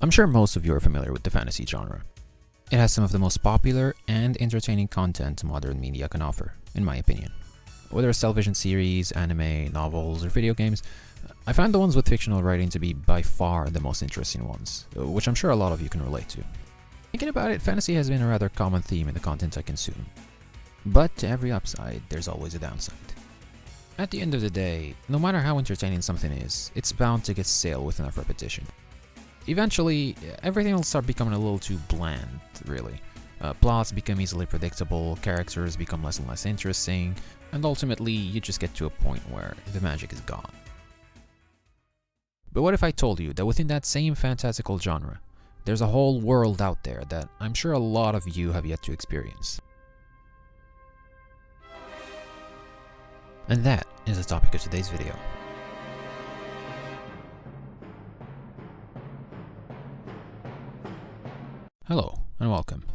I'm sure most of you are familiar with the fantasy genre. It has some of the most popular and entertaining content modern media can offer, in my opinion. Whether it's television series, anime, novels, or video games, I find the ones with fictional writing to be by far the most interesting ones, which I'm sure a lot of you can relate to. Thinking about it, fantasy has been a rather common theme in the content I consume. But to every upside, there's always a downside. At the end of the day, no matter how entertaining something is, it's bound to get stale with enough repetition. Eventually, everything will start becoming a little too bland, really. Plots become easily predictable, characters become less and less interesting, and ultimately, you just get to a point where the magic is gone. But what if I told you that within that same fantastical genre, there's a whole world out there that I'm sure a lot of you have yet to experience? And that is the topic of today's video. Hello, and welcome.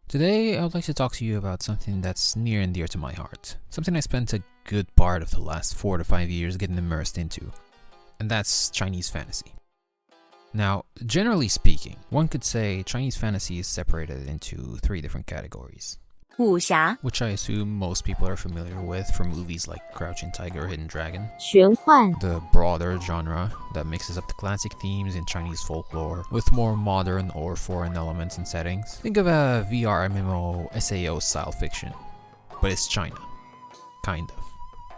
Today, I would like to talk to you about something that's near and dear to my heart. Something I spent a good part of the last 4 to 5 years getting immersed into. And that's Chinese fantasy. Now, generally speaking, one could say Chinese fantasy is separated into 3 different categories. Wuxia, which I assume most people are familiar with from movies like Crouching Tiger, Hidden Dragon. Xuanhuan, The broader genre that mixes up the classic themes in Chinese folklore with more modern or foreign elements and settings. Think of a VR MMO SAO style fiction, but it's China. Kind of.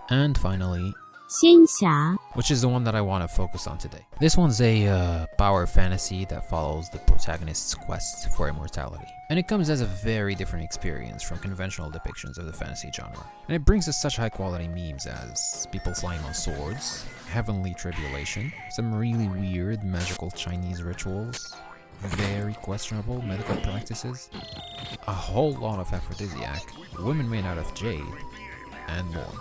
And finally, Xianxia, which is the one that I want to focus on today. This one's a power fantasy that follows the protagonist's quest for immortality. And it comes as a very different experience from conventional depictions of the fantasy genre. And it brings us such high quality memes as people flying on swords, heavenly tribulation, some really weird magical Chinese rituals, very questionable medical practices, a whole lot of aphrodisiac, women made out of jade, and more.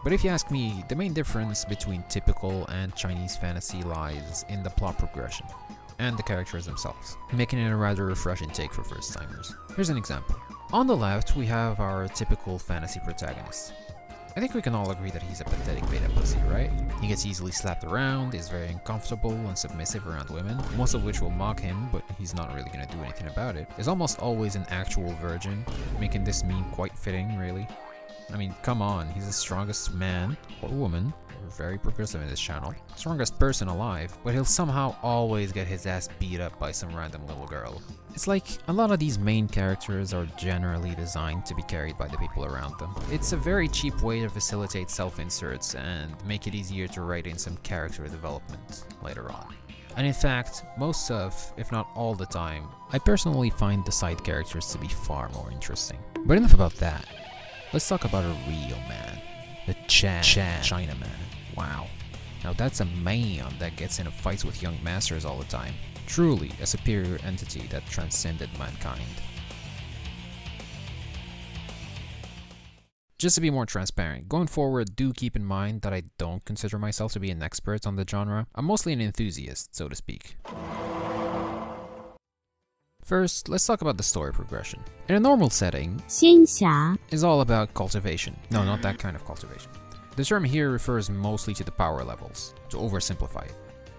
But if you ask me, the main difference between typical and Chinese fantasy lies in the plot progression and the characters themselves, making it a rather refreshing take for first-timers. Here's an example. On the left, we have our typical fantasy protagonist. I think we can all agree that he's a pathetic beta pussy, right? He gets easily slapped around, is very uncomfortable and submissive around women, most of which will mock him, but he's not really gonna do anything about it. Is almost always an actual virgin, making this meme quite fitting, really. I mean, come on, he's the strongest man, or woman, we're very progressive in this channel, strongest person alive, but he'll somehow always get his ass beat up by some random little girl. It's like, a lot of these main characters are generally designed to be carried by the people around them. It's a very cheap way to facilitate self-inserts and make it easier to write in some character development later on. And in fact, most of, if not all the time, I personally find the side characters to be far more interesting. But enough about that. Let's talk about a real man. The chinaman. Wow. Now that's a man that gets into fights with young masters all the time. Truly a superior entity that transcended mankind. Just to be more transparent, going forward, do keep in mind that I don't consider myself to be an expert on the genre. I'm mostly an enthusiast, so to speak. First, let's talk about the story progression. In a normal setting, Xianxia, is all about cultivation. No, not that kind of cultivation. The term here refers mostly to the power levels, to oversimplify it.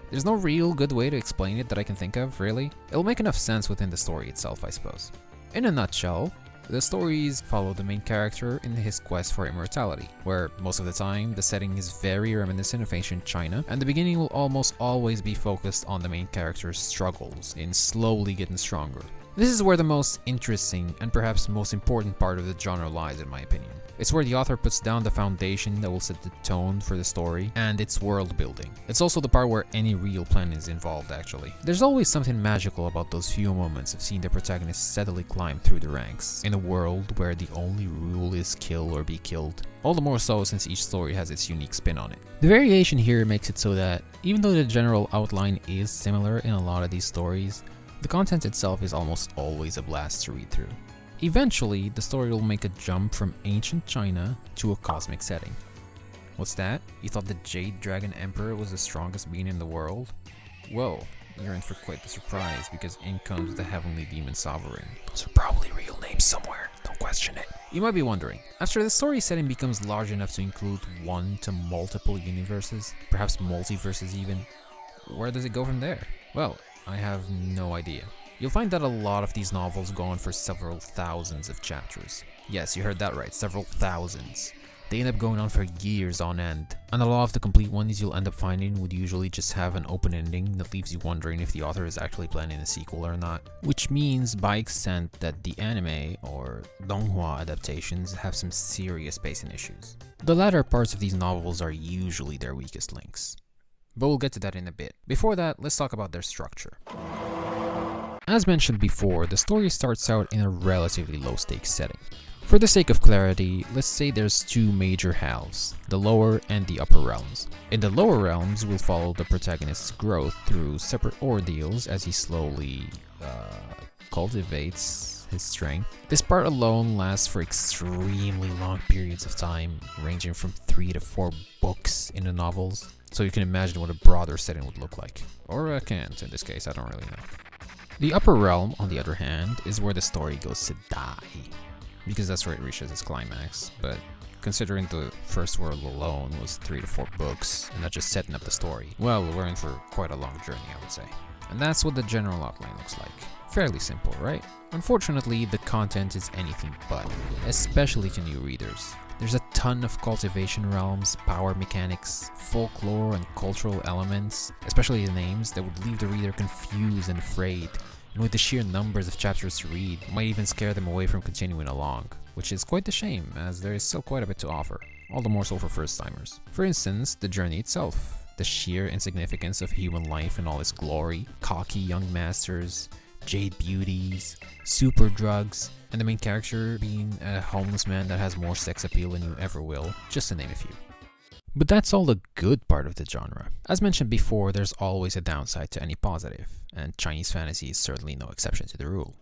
There's no real good way to explain it that I can think of, really. It'll make enough sense within the story itself, I suppose. In a nutshell, the stories follow the main character in his quest for immortality, where most of the time the setting is very reminiscent of ancient China, and the beginning will almost always be focused on the main character's struggles in slowly getting stronger. This is where the most interesting and perhaps most important part of the genre lies, in my opinion. It's where the author puts down the foundation that will set the tone for the story and its world building. It's also the part where any real plan is involved, actually. There's always something magical about those few moments of seeing the protagonist steadily climb through the ranks in a world where the only rule is kill or be killed. All the more so since each story has its unique spin on it. The variation here makes it so that even though the general outline is similar in a lot of these stories, the content itself is almost always a blast to read through. Eventually, the story will make a jump from ancient China to a cosmic setting. What's that? You thought the Jade Dragon Emperor was the strongest being in the world? Whoa, you're in for quite the surprise because in comes the Heavenly Demon Sovereign. Those are probably real names somewhere, don't question it. You might be wondering, after the story setting becomes large enough to include one to multiple universes, perhaps multiverses even, where does it go from there? Well, I have no idea. You'll find that a lot of these novels go on for several thousands of chapters. Yes, you heard that right, several thousands. They end up going on for years on end, and a lot of the complete ones you'll end up finding would usually just have an open ending that leaves you wondering if the author is actually planning a sequel or not. Which means by extent that the anime or donghua adaptations have some serious pacing issues. The latter parts of these novels are usually their weakest links, but we'll get to that in a bit. Before that, let's talk about their structure. As mentioned before, the story starts out in a relatively low stakes setting. For the sake of clarity, let's say there's two major halves, the lower and the upper realms. In the lower realms, we'll follow the protagonist's growth through separate ordeals as he slowly cultivates his strength. This part alone lasts for extremely long periods of time, ranging from 3 to 4 books in the novels, so you can imagine what a broader setting would look like. Or can't in this case, I don't really know. The upper realm, on the other hand, is where the story goes to die, because that's where it reaches its climax, but considering the first world alone was 3 to 4 books, and not just setting up the story, well, we're in for quite a long journey, I would say. And that's what the general outline looks like. Fairly simple, right? Unfortunately, the content is anything but, especially to new readers. There's a ton of cultivation realms, power mechanics, folklore, and cultural elements, especially the names, that would leave the reader confused and afraid. And with the sheer numbers of chapters to read, might even scare them away from continuing along, which is quite a shame, as there is still quite a bit to offer, all the more so for first-timers. For instance, the journey itself, the sheer insignificance of human life in all its glory, cocky young masters, jade beauties, super drugs, and the main character being a homeless man that has more sex appeal than you ever will, just to name a few. But that's all the good part of the genre. As mentioned before, there's always a downside to any positive, and Chinese fantasy is certainly no exception to the rule.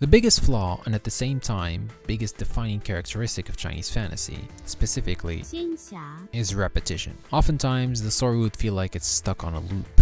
The biggest flaw, and at the same time, biggest defining characteristic of Chinese fantasy, specifically, Xianxia, is repetition. Oftentimes, the story would feel like it's stuck on a loop.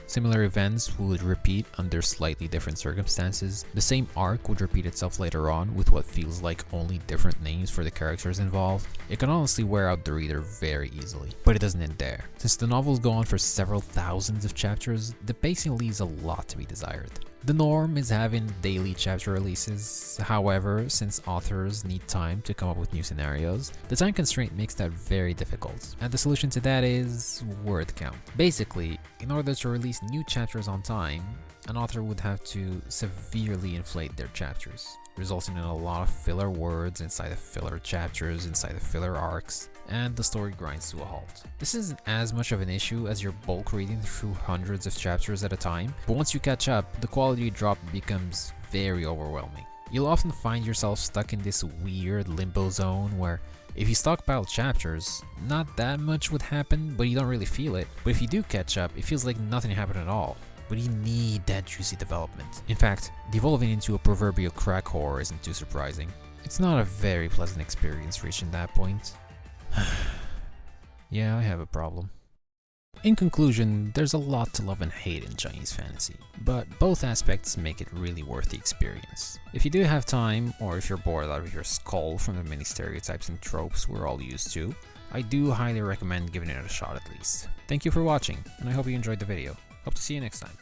Similar events would repeat under slightly different circumstances. The same arc would repeat itself later on with what feels like only different names for the characters involved. It can honestly wear out the reader very easily, but it doesn't end there. Since the novels go on for several thousands of chapters, the pacing leaves a lot to be desired. The norm is having daily chapter releases. However, since authors need time to come up with new scenarios, the time constraint makes that very difficult. And the solution to that is word count. Basically, in order to release new chapters on time, an author would have to severely inflate their chapters, resulting in a lot of filler words inside of filler chapters, inside of filler arcs, and the story grinds to a halt. This isn't as much of an issue as you're bulk reading through hundreds of chapters at a time, but once you catch up, the quality drop becomes very overwhelming. You'll often find yourself stuck in this weird limbo zone where if you stockpile chapters, not that much would happen, but you don't really feel it. But if you do catch up, it feels like nothing happened at all. But you need that juicy development. In fact, devolving into a proverbial crack whore isn't too surprising. It's not a very pleasant experience reaching that point. Yeah, I have a problem. In conclusion, there's a lot to love and hate in Chinese fantasy, but both aspects make it really worth the experience. If you do have time, or if you're bored out of your skull from the many stereotypes and tropes we're all used to, I do highly recommend giving it a shot at least. Thank you for watching, and I hope you enjoyed the video. Hope to see you next time.